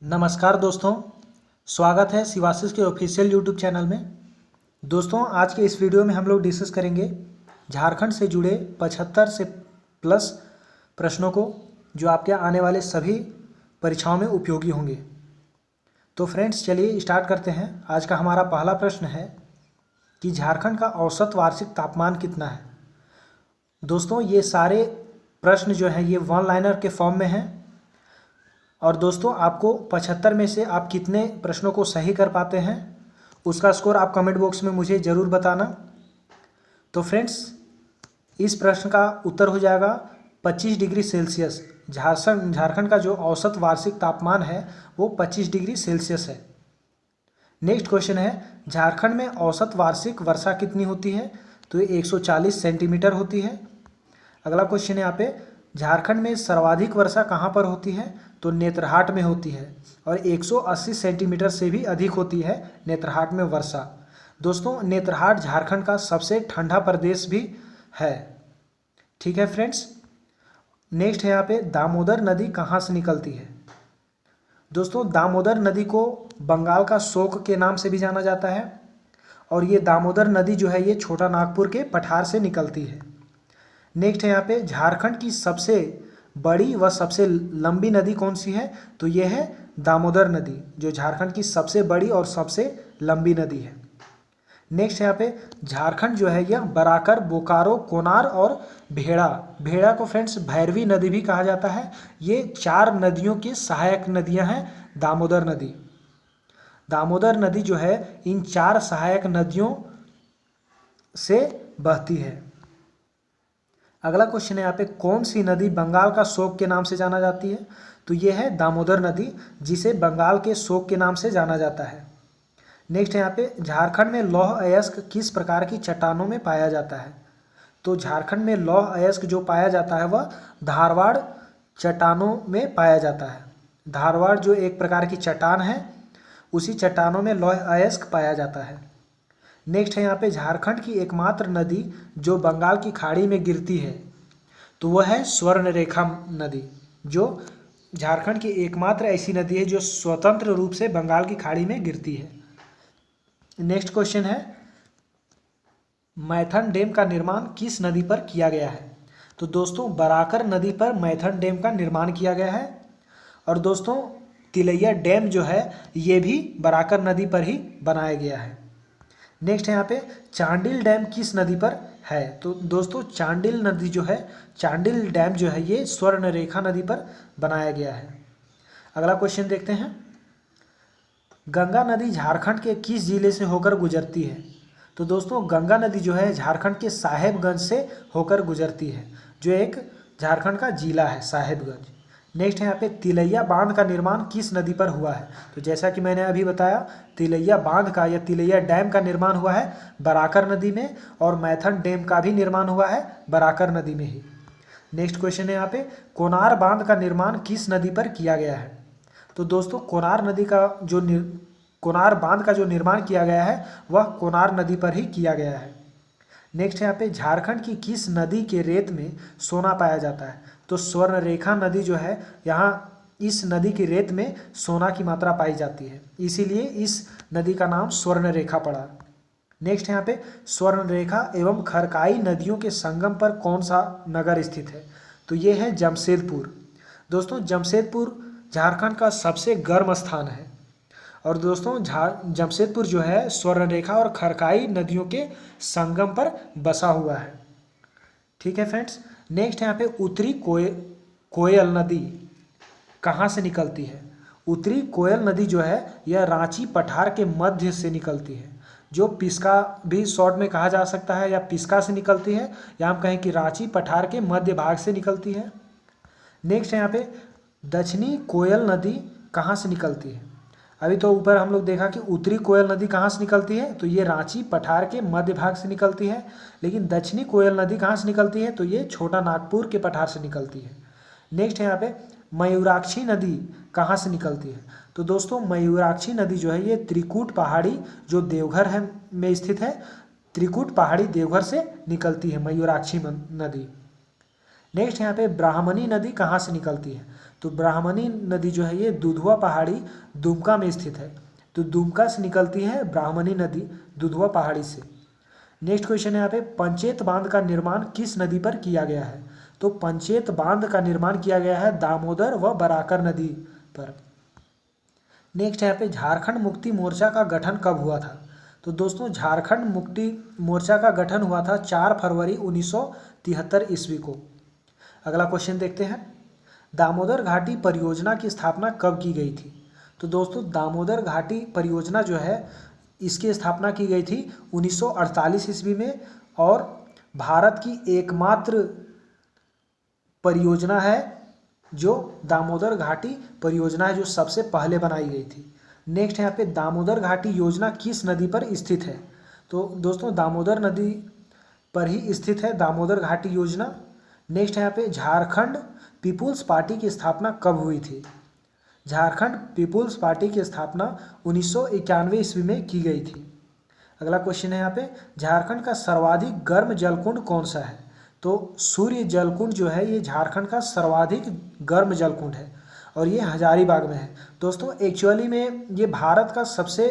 नमस्कार दोस्तों, स्वागत है शिवाशिष के ऑफिशियल यूट्यूब चैनल में। दोस्तों, आज के इस वीडियो में हम लोग डिस्कस करेंगे झारखंड से जुड़े 75 से प्लस प्रश्नों को, जो आपके आने वाले सभी परीक्षाओं में उपयोगी होंगे। तो फ्रेंड्स, चलिए स्टार्ट करते हैं। आज का हमारा पहला प्रश्न है कि झारखंड का औसत वार्षिक तापमान कितना है। दोस्तों, ये सारे प्रश्न जो हैं ये वन लाइनर के फॉर्म में हैं। और दोस्तों, आपको 75 में से आप कितने प्रश्नों को सही कर पाते हैं, उसका स्कोर आप कमेंट बॉक्स में मुझे ज़रूर बताना। तो फ्रेंड्स, इस प्रश्न का उत्तर हो जाएगा 25 डिग्री सेल्सियस। झारखंड का जो औसत वार्षिक तापमान है वो 25 डिग्री सेल्सियस है। नेक्स्ट क्वेश्चन है, झारखंड में औसत वार्षिक वर्षा कितनी होती है। तो ये 140 सेंटीमीटर होती है। अगला क्वेश्चन है यहाँ पे, झारखंड में सर्वाधिक वर्षा कहाँ पर होती है। तो नेतरहाट में होती है और 180 सेंटीमीटर से भी अधिक होती है नेतरहाट में वर्षा। दोस्तों, नेतरहाट झारखंड का सबसे ठंडा प्रदेश भी है। ठीक है फ्रेंड्स। नेक्स्ट है यहाँ पे, दामोदर नदी कहाँ से निकलती है। दोस्तों, दामोदर नदी को बंगाल का शोक के नाम से भी जाना जाता है। और ये दामोदर नदी जो है ये छोटा नागपुर के पठार से निकलती है। नेक्स्ट है यहाँ पे, झारखंड की सबसे बड़ी व सबसे लंबी नदी कौन सी है। तो ये है दामोदर नदी, जो झारखंड की सबसे बड़ी और सबसे लंबी नदी है। नेक्स्ट यहाँ पे, झारखंड जो है यह बराकर, बोकारो, कोनार और भेड़ा को फ्रेंड्स भैरवी नदी भी कहा जाता है। ये 4 नदियों की सहायक नदियाँ हैं दामोदर नदी। दामोदर नदी जो है इन 4 सहायक नदियों से बहती है। अगला क्वेश्चन है यहाँ पे, कौन सी नदी बंगाल का शोक के नाम से जाना जाती है। तो ये है दामोदर नदी, जिसे बंगाल के शोक के नाम से जाना जाता है। नेक्स्ट है यहाँ पे, झारखंड में लौह अयस्क किस प्रकार की चट्टानों में पाया जाता है। तो झारखंड में लौह अयस्क जो पाया जाता है वह धारवाड़ चट्टानों में पाया जाता है। धारवाड़ जो एक प्रकार की चट्टान है, उसी चट्टानों में लौह अयस्क पाया जाता है। नेक्स्ट है यहाँ पे, झारखंड की एकमात्र नदी जो बंगाल की खाड़ी में गिरती है, तो वह है स्वर्णरेखा नदी, जो झारखंड की एकमात्र ऐसी नदी है जो स्वतंत्र रूप से बंगाल की खाड़ी में गिरती है। नेक्स्ट क्वेश्चन है, मैथन डैम का निर्माण किस नदी पर किया गया है। तो दोस्तों, बराकर नदी पर मैथन डैम का निर्माण किया गया है। और दोस्तों, तिलैया डैम जो है ये भी बराकर नदी पर ही बनाया गया है। नेक्स्ट है यहाँ पे, चांडिल डैम किस नदी पर है। तो दोस्तों, चांडिल नदी जो है, चांडिल डैम जो है ये स्वर्णरेखा नदी पर बनाया गया है। अगला क्वेश्चन देखते हैं, गंगा नदी झारखंड के किस जिले से होकर गुजरती है। तो दोस्तों, गंगा नदी जो है झारखंड के साहेबगंज से होकर गुजरती है, जो एक झारखंड का जिला है साहेबगंज। नेक्स्ट है यहाँ पे, तिलैया बांध का निर्माण किस नदी पर हुआ है। तो जैसा कि मैंने अभी बताया, तिलैया बांध का या तिलैया डैम का निर्माण हुआ है बराकर नदी में, और मैथन डैम का भी निर्माण हुआ है बराकर नदी में ही। नेक्स्ट क्वेश्चन है यहाँ पे, कोनार बांध का निर्माण किस नदी पर किया गया है। तो दोस्तों, कोनार बांध का जो निर्माण किया गया है वह कोनार नदी पर ही किया गया है। नेक्स्ट है यहाँ पे, झारखंड की किस नदी के रेत में सोना पाया जाता है। तो स्वर्णरेखा नदी जो है, यहाँ इस नदी की रेत में सोना की मात्रा पाई जाती है, इसीलिए इस नदी का नाम स्वर्णरेखा पड़ा। नेक्स्ट है यहाँ पे, स्वर्णरेखा एवं खरकाई नदियों के संगम पर कौन सा नगर स्थित है। तो ये है जमशेदपुर। दोस्तों, जमशेदपुर झारखंड का सबसे गर्म स्थान है। और दोस्तों, जमशेदपुर जो है स्वर्णरेखा और खरकाई नदियों के संगम पर बसा हुआ है। ठीक है फ्रेंड्स। नेक्स्ट यहाँ पे, उत्तरी कोयल नदी कहाँ से निकलती है। उत्तरी कोयल नदी जो है यह रांची पठार के मध्य से निकलती है, जो पिस्का भी शॉर्ट में कहा जा सकता है, या पिस्का से निकलती है, या हम कहें कि रांची पठार के मध्य भाग से निकलती है। नेक्स्ट है यहाँ पे, दक्षिणी कोयल नदी कहाँ से निकलती है। अभी तो ऊपर हम लोग देखा कि उत्तरी कोयल नदी कहाँ से निकलती है, तो ये रांची पठार के मध्य भाग से निकलती है। लेकिन दक्षिणी कोयल नदी कहाँ से निकलती है, तो ये छोटा नागपुर के पठार से निकलती है। नेक्स्ट है यहाँ पे, मयूराक्षी नदी कहाँ से निकलती है। तो दोस्तों, मयूराक्षी नदी जो है ये त्रिकूट पहाड़ी जो देवघर है में स्थित है, त्रिकूट पहाड़ी देवघर से निकलती है मयूराक्षी नदी। नेक्स्ट यहाँ पे, ब्राह्मणी नदी कहाँ से निकलती है। तो ब्राह्मणी नदी जो है ये दुधवा पहाड़ी दुमका में स्थित है। तो दुमका से निकलती है ब्राह्मणी नदी दुधवा पहाड़ी से। नेक्स्ट क्वेश्चन है यहाँ पे, पंचेत बांध का निर्माण किस नदी पर किया गया है? तो पंचेत बांध का निर्माण किया गया है दामोदर व बराकर नदी पर। नेक्स्ट है यहाँ पे, झारखंड मुक्ति मोर्चा का गठन कब हुआ था? तो दोस्तों झारखंड मुक्ति मोर्चा का गठन हुआ था 4 फरवरी 1973 ईस्वी को। अगला क्वेश्चन देखते हैं, दामोदर घाटी परियोजना की स्थापना कब की गई थी? तो दोस्तों दामोदर घाटी परियोजना जो है इसकी स्थापना की गई थी 1948 ईस्वी में, और भारत की एकमात्र परियोजना है जो दामोदर घाटी परियोजना है, जो सबसे पहले बनाई गई थी। नेक्स्ट है यहाँ पे, दामोदर घाटी योजना किस नदी पर स्थित है? तो दोस्तों दामोदर नदी पर ही स्थित है दामोदर घाटी योजना। नेक्स्ट है यहाँ पे, झारखंड पीपुल्स पार्टी की स्थापना कब हुई थी? झारखंड पीपुल्स पार्टी की स्थापना 1991 ईस्वी में की गई थी। अगला क्वेश्चन है यहाँ पे, झारखंड का सर्वाधिक गर्म जलकुंड कौन सा है? तो सूर्य जलकुंड जो है ये झारखंड का सर्वाधिक गर्म जलकुंड है और ये हजारीबाग में है। दोस्तों एक्चुअली में ये भारत का सबसे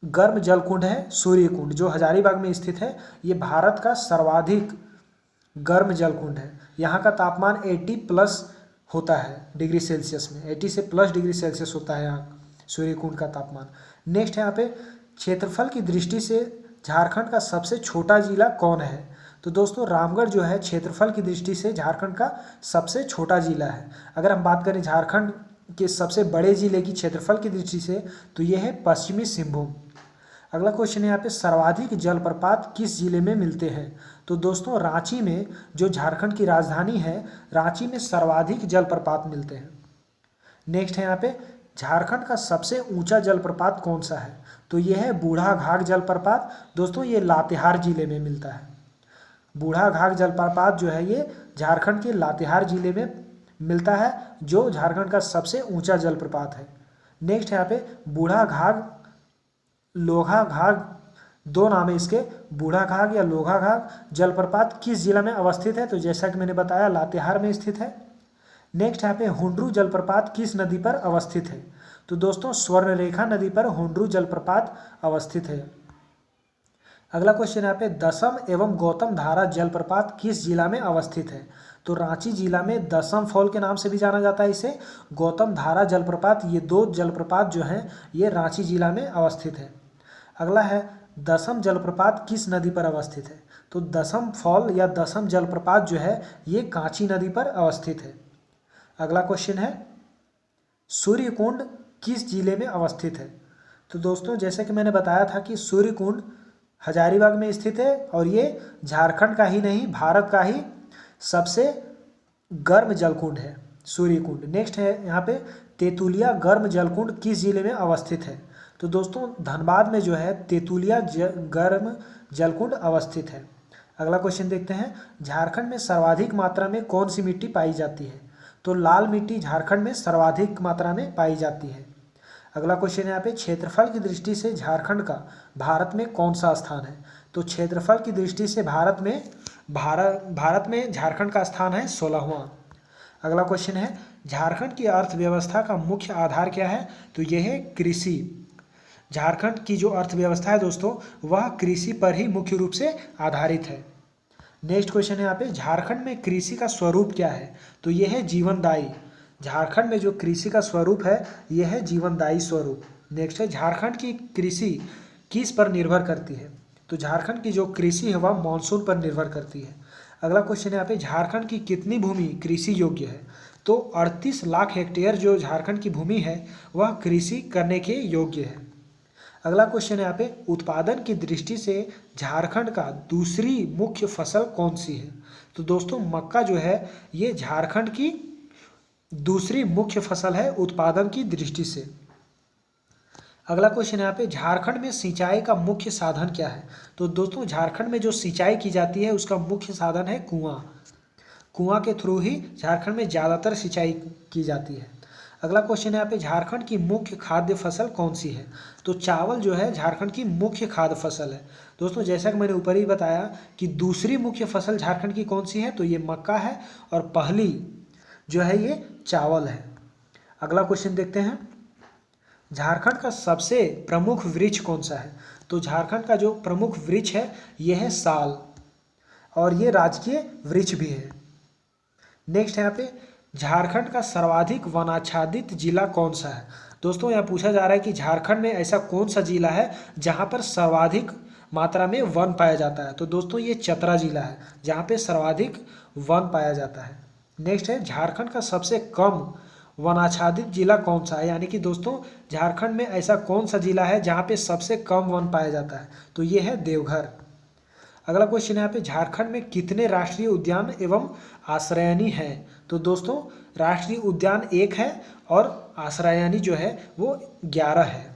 गर्म जलकुंड है सूर्य कुंड, जो हजारीबाग में स्थित है। ये भारत का सर्वाधिक गर्म जलकुंड है। यहाँ का तापमान 80 प्लस होता है डिग्री सेल्सियस में, 80 से प्लस डिग्री सेल्सियस होता है यहाँ सूर्य कुंड का तापमान। नेक्स्ट है यहाँ पे, क्षेत्रफल की दृष्टि से झारखंड का सबसे छोटा जिला कौन है? तो दोस्तों रामगढ़ जो है क्षेत्रफल की दृष्टि से झारखंड का सबसे छोटा जिला है। अगर हम बात करें झारखंड के सबसे बड़े जिले की क्षेत्रफल की दृष्टि से तो ये है पश्चिमी सिंहभूम। अगला क्वेश्चन है यहाँ पे, सर्वाधिक जलप्रपात किस जिले में मिलते हैं? तो दोस्तों रांची में, जो झारखंड की राजधानी है, रांची में सर्वाधिक जलप्रपात मिलते हैं। नेक्स्ट है यहाँ पे, झारखंड का सबसे ऊंचा जलप्रपात कौन सा है? तो ये है बूढ़ा घाघ जलप्रपात। दोस्तों ये लातेहार जिले में मिलता है। बूढ़ा घाघ जलप्रपात जो है ये झारखंड के लातेहार जिले में मिलता है, जो झारखंड का सबसे ऊंचा जलप्रपात है। नेक्स्ट यहाँ पे, बूढ़ा घाघ लोघा घाघ, दो नाम है इसके, बूढ़ा घाघ या लोघा घाघ जलप्रपात किस जिला में अवस्थित है? तो जैसा कि मैंने बताया लातेहार में स्थित है। नेक्स्ट यहाँ पे, हुंड्रू जलप्रपात किस नदी पर अवस्थित है? तो दोस्तों स्वर्णरेखा नदी पर हुंड्रू जलप्रपात अवस्थित है। अगला क्वेश्चन यहाँ पे, दसम एवं गौतम धारा जलप्रपात किस जिला में अवस्थित है? तो रांची जिला में दसम फॉल के नाम से भी जाना जाता है इसे, गौतम धारा जलप्रपात, ये दो जलप्रपात जो हैं ये रांची जिला में अवस्थित है। अगला है, दसम जलप्रपात किस नदी पर अवस्थित है? तो दसम फॉल या दसम जलप्रपात जो है ये कांची नदी पर अवस्थित है। अगला क्वेश्चन है, सूर्यकुंड किस जिले में अवस्थित है? तो दोस्तों जैसे कि मैंने बताया था कि सूर्यकुंड हजारीबाग में स्थित है और ये झारखंड का ही नहीं भारत का ही सबसे गर्म जलकुंड है सूर्यकुंड। नेक्स्ट है यहाँ पे, तेतुलिया गर्म जलकुंड किस जिले में अवस्थित है? तो दोस्तों धनबाद में जो है तेतुलिया गर्म जलकुंड अवस्थित है। अगला क्वेश्चन देखते हैं, झारखंड में सर्वाधिक मात्रा में कौन सी मिट्टी पाई जाती है? तो लाल मिट्टी झारखंड में सर्वाधिक मात्रा में पाई जाती है। अगला क्वेश्चन यहाँ पे, क्षेत्रफल की दृष्टि से झारखंड का भारत में कौन सा स्थान है? तो क्षेत्रफल की दृष्टि से भारत में झारखंड का स्थान है 16वां। अगला क्वेश्चन है, झारखंड की अर्थव्यवस्था का मुख्य आधार क्या है? तो यह है कृषि। झारखंड की जो अर्थव्यवस्था है दोस्तों वह कृषि पर ही मुख्य रूप से आधारित है। नेक्स्ट क्वेश्चन है यहाँ पे, झारखंड में कृषि का स्वरूप क्या है? तो यह है जीवनदायी। झारखंड में जो कृषि का स्वरूप है यह है जीवनदायी स्वरूप। नेक्स्ट है, झारखंड की कृषि किस पर निर्भर करती है? तो झारखंड की जो कृषि है वह मानसून पर निर्भर करती है। अगला क्वेश्चन है यहाँ पे, झारखंड की कितनी भूमि कृषि योग्य है? तो 38 लाख हेक्टेयर जो झारखंड की भूमि है वह कृषि करने के योग्य है। अगला क्वेश्चन है यहाँ पे, उत्पादन की दृष्टि से झारखंड का दूसरी मुख्य फसल कौन सी है? तो दोस्तों मक्का जो है ये झारखंड की दूसरी मुख्य फसल है उत्पादन की दृष्टि से। अगला क्वेश्चन यहाँ पे, झारखंड में सिंचाई का मुख्य साधन क्या है? तो दोस्तों झारखंड में जो सिंचाई की जाती है उसका मुख्य साधन है कुआं। कुआं के थ्रू ही झारखंड में ज़्यादातर सिंचाई की जाती है। अगला क्वेश्चन है यहाँ पे, झारखंड की मुख्य खाद्य फसल कौन सी है? तो चावल जो है झारखंड की मुख्य खाद्य फसल है। दोस्तों जैसा कि मैंने ऊपर ही बताया कि दूसरी मुख्य फसल झारखंड की कौन सी है, तो ये मक्का है और पहली जो है ये चावल है। अगला क्वेश्चन देखते हैं, झारखंड का सबसे प्रमुख वृक्ष कौन सा है? तो झारखंड का जो प्रमुख वृक्ष है यह है साल, और ये राजकीय वृक्ष भी है। नेक्स्ट यहाँ पे, झारखंड का सर्वाधिक वनाच्छादित जिला कौन सा है? दोस्तों यहाँ पूछा जा रहा है कि झारखंड में ऐसा कौन सा जिला है जहाँ पर सर्वाधिक मात्रा में वन पाया जाता है? तो दोस्तों ये चतरा जिला है जहाँ पे सर्वाधिक वन पाया जाता है। नेक्स्ट है, झारखंड का सबसे कम वनाच्छादित जिला कौन सा है? यानी कि दोस्तों झारखंड में ऐसा कौन सा जिला है जहाँ पे सबसे कम वन पाया जाता है? तो ये है देवघर। अगला क्वेश्चन है यहाँ पे, झारखंड में कितने राष्ट्रीय उद्यान एवं आश्रयनी हैं? तो दोस्तों राष्ट्रीय उद्यान 1 है और आश्रयनी जो है वो 11 है।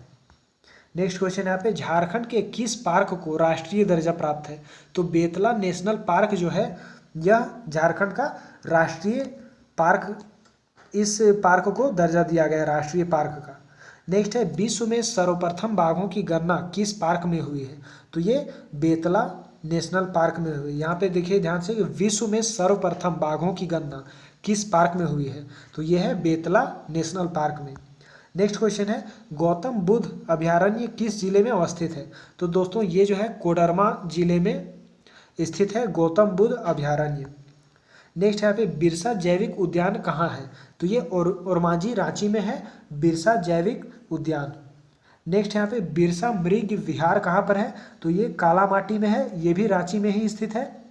नेक्स्ट क्वेश्चन यहाँ पे, झारखंड के किस पार्क को राष्ट्रीय दर्जा प्राप्त है? तो बेतला नेशनल पार्क जो है यह झारखंड का राष्ट्रीय पार्क, इस पार्क को दर्जा दिया गया है राष्ट्रीय पार्क का। नेक्स्ट है, विश्व में सर्वप्रथम बाघों की गणना किस पार्क में हुई है? तो ये बेतला नेशनल पार्क में हुई। यहाँ पे देखिए ध्यान से, विश्व में सर्वप्रथम बाघों की गणना किस पार्क में हुई है? तो ये है बेतला नेशनल पार्क में। नेक्स्ट क्वेश्चन है, गौतम बुद्ध अभयारण्य किस जिले में अवस्थित है? तो दोस्तों ये जो है कोडरमा जिले में स्थित है गौतम बुद्ध अभयारण्य। नेक्स्ट यहाँ पे, बिरसा जैविक उद्यान कहाँ है? तो ये ओरमांझी रांची में है बिरसा जैविक उद्यान। नेक्स्ट यहाँ पे, बिरसा मृग विहार कहाँ पर है? तो ये कालामाटी में है, ये भी रांची में ही स्थित है।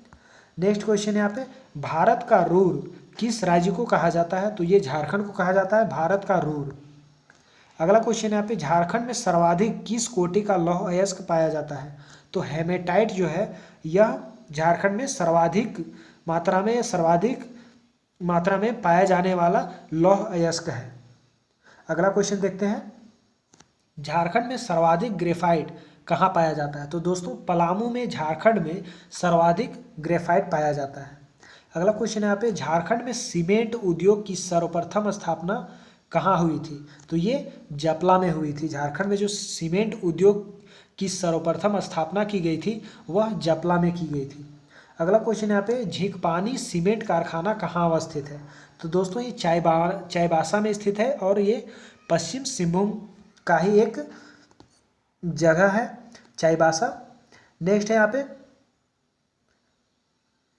नेक्स्ट क्वेश्चन यहाँ पे, भारत का रूर किस राज्य को कहा जाता है? तो ये झारखंड को कहा जाता है भारत का रूर। अगला क्वेश्चन यहाँ पे, झारखंड में सर्वाधिक किस कोटि का लौह अयस्क पाया जाता है? तो हेमेटाइट जो है यह झारखंड में सर्वाधिक मात्रा में पाया जाने वाला लौह अयस्क है। अगला क्वेश्चन देखते हैं, झारखंड में सर्वाधिक ग्रेफाइट कहाँ पाया जाता है? तो दोस्तों पलामू में झारखंड में सर्वाधिक ग्रेफाइट पाया जाता है। अगला क्वेश्चन यहाँ पे, झारखंड में सीमेंट उद्योग की सर्वप्रथम स्थापना कहाँ हुई थी? तो ये जपला में हुई थी। झारखंड में जो सीमेंट उद्योग की सर्वप्रथम स्थापना की गई थी वह जपला में की गई थी। अगला क्वेश्चन यहाँ पे, झींकपानी सीमेंट कारखाना कहाँ अवस्थित है? तो दोस्तों ये चाईबासा में स्थित है और ये पश्चिम सिंहभूम का ही एक जगह है चाईबासा। नेक्स्ट है यहाँ पे,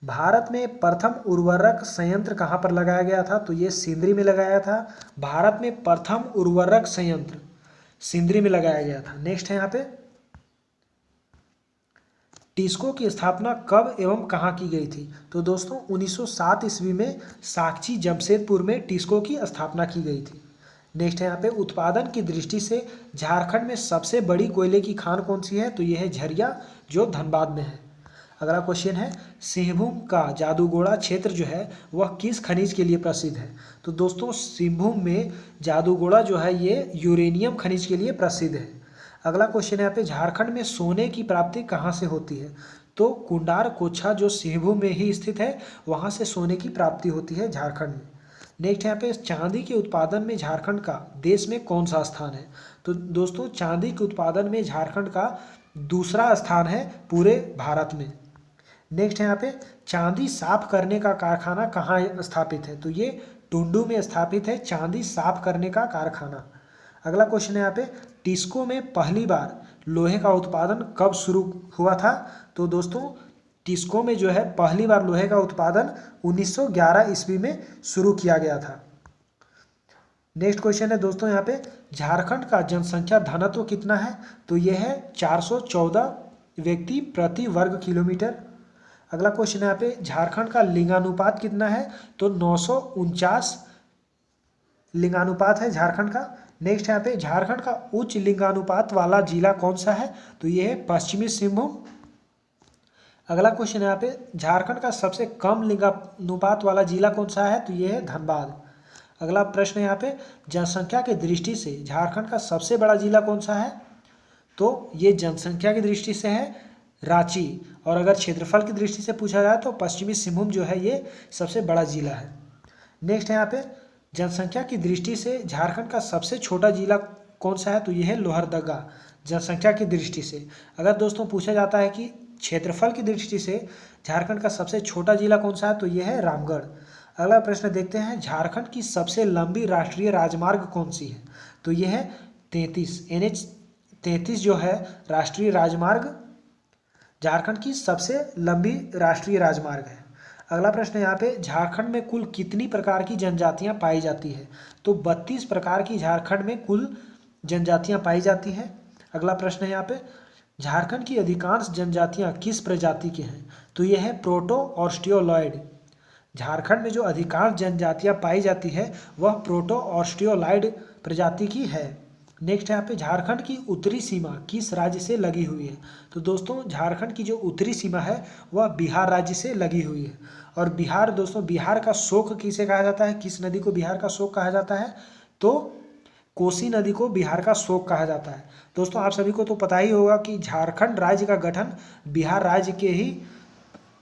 भारत में प्रथम उर्वरक संयंत्र कहाँ पर लगाया गया था? तो ये सिंदरी में लगाया था। भारत में प्रथम उर्वरक संयंत्र सिंदरी में लगाया गया था। नेक्स्ट है यहाँ पे, टिस्को की स्थापना कब एवं कहाँ की गई थी? तो दोस्तों 1907 ईस्वी में साकची जमशेदपुर में टिस्को की स्थापना की गई थी। नेक्स्ट है यहाँ पे, उत्पादन की दृष्टि से झारखंड में सबसे बड़ी कोयले की खान कौन सी है? तो यह है झरिया जो धनबाद में है। अगला क्वेश्चन है, सिंहभूम का जादूगोड़ा क्षेत्र जो है वह किस खनिज के लिए प्रसिद्ध है? तो दोस्तों सिंहभूम में जादूगोड़ा जो है ये यूरेनियम खनिज के लिए प्रसिद्ध है। अगला क्वेश्चन है यहाँ पे, झारखंड में सोने की प्राप्ति कहाँ से होती है? तो कुंडार कोच्छा जो सिंहभूम में ही स्थित है वहाँ से सोने की प्राप्ति होती है झारखंड में। नेक्स्ट यहाँ पे, चांदी के उत्पादन में झारखंड का देश में कौन सा स्थान है? तो दोस्तों चांदी के उत्पादन में झारखंड का दूसरा स्थान है पूरे भारत में। नेक्स्ट है यहाँ पे, चांदी साफ करने का कारखाना कहाँ स्थापित है? तो ये टुंडू में स्थापित है चांदी साफ करने का कारखाना। अगला क्वेश्चन है यहाँ पे, टिस्को में पहली बार लोहे का उत्पादन कब शुरू हुआ था? तो दोस्तों टिस्को में जो है पहली बार लोहे का उत्पादन 1911 ईस्वी में शुरू किया गया था। नेक्स्ट क्वेश्चन है दोस्तों यहाँ पे, झारखंड का जनसंख्या घनत्व कितना है? तो यह है 414 व्यक्ति प्रति वर्ग किलोमीटर। अगला क्वेश्चन है यहाँ पे, झारखंड का लिंगानुपात कितना है? तो 949 लिंगानुपात है झारखंड का। नेक्स्ट यहाँ पे, झारखंड का उच्च लिंगानुपात वाला जिला कौन सा है? तो ये है पश्चिमी सिंहभूम। अगला क्वेश्चन यहाँ पे, झारखंड का सबसे कम लिंगानुपात वाला जिला कौन सा है? तो ये है धनबाद। अगला प्रश्न यहाँ पे, जनसंख्या की दृष्टि से झारखंड का सबसे बड़ा जिला कौन सा है? तो ये जनसंख्या की दृष्टि से है रांची, और अगर क्षेत्रफल की दृष्टि से पूछा जाए तो पश्चिमी सिंहभूम जो है ये सबसे बड़ा जिला है। नेक्स्ट यहाँ पे, जनसंख्या की दृष्टि से झारखंड का सबसे छोटा जिला कौन सा है? तो ये है लोहरदगा जनसंख्या की दृष्टि से। अगर दोस्तों पूछा जाता है कि क्षेत्रफल की दृष्टि से झारखंड का सबसे छोटा जिला कौन सा है? तो ये है रामगढ़। अगला प्रश्न देखते हैं, झारखंड की सबसे लंबी राष्ट्रीय राजमार्ग कौन सी है? तो यह है 33 NH 33 जो है राष्ट्रीय राजमार्ग झारखंड की सबसे लंबी राष्ट्रीय राजमार्ग है। अगला प्रश्न यहाँ पे, झारखंड में कुल कितनी प्रकार की जनजातियाँ पाई जाती है? तो 32 प्रकार की झारखंड में कुल जनजातियाँ पाई जाती हैं। अगला प्रश्न है यहाँ पे, झारखंड की अधिकांश जनजातियाँ किस प्रजाति की हैं? तो यह है प्रोटो ऑस्ट्रियोलॉइड। झारखंड में जो अधिकांश जनजातियाँ पाई जाती है वह प्रोटो ऑस्ट्रियोलॉइड प्रजाति की है। नेक्स्ट यहाँ पे, झारखंड की उत्तरी सीमा किस राज्य से लगी हुई है? तो दोस्तों झारखंड की जो उत्तरी सीमा है वह बिहार राज्य से लगी हुई है। और बिहार दोस्तों, बिहार का शोक किसे कहा जाता है? किस नदी को बिहार का शोक कहा जाता है? तो कोसी नदी को बिहार का शोक कहा जाता है। दोस्तों आप सभी को तो पता ही होगा कि झारखंड राज्य का गठन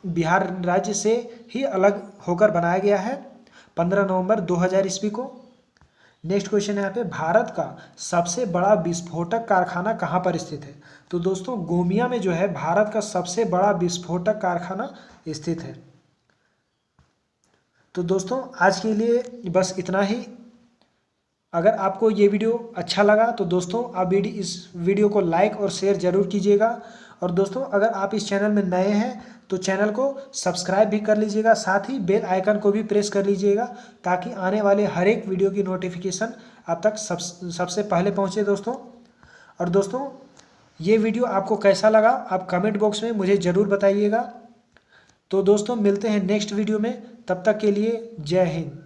बिहार राज्य से ही अलग होकर बनाया गया है 15 नवंबर 2000 ईस्वी को। नेक्स्ट क्वेश्चन है यहाँ पे, भारत का सबसे बड़ा विस्फोटक कारखाना कहाँ पर स्थित है? तो दोस्तों गोमिया में जो है भारत का सबसे बड़ा विस्फोटक कारखाना स्थित है। तो दोस्तों आज के लिए बस इतना ही। अगर आपको ये वीडियो अच्छा लगा तो दोस्तों आप इस वीडियो को लाइक और शेयर जरूर कीजिएगा। और दोस्तों अगर आप इस चैनल में नए हैं तो चैनल को सब्सक्राइब भी कर लीजिएगा, साथ ही बेल आइकन को भी प्रेस कर लीजिएगा ताकि आने वाले हर एक वीडियो की नोटिफिकेशन आप तक सबसे पहले पहुँचे दोस्तों। और दोस्तों ये वीडियो आपको कैसा लगा आप कमेंट बॉक्स में मुझे ज़रूर बताइएगा। तो दोस्तों मिलते हैं नेक्स्ट वीडियो में, तब तक के लिए जय हिंद।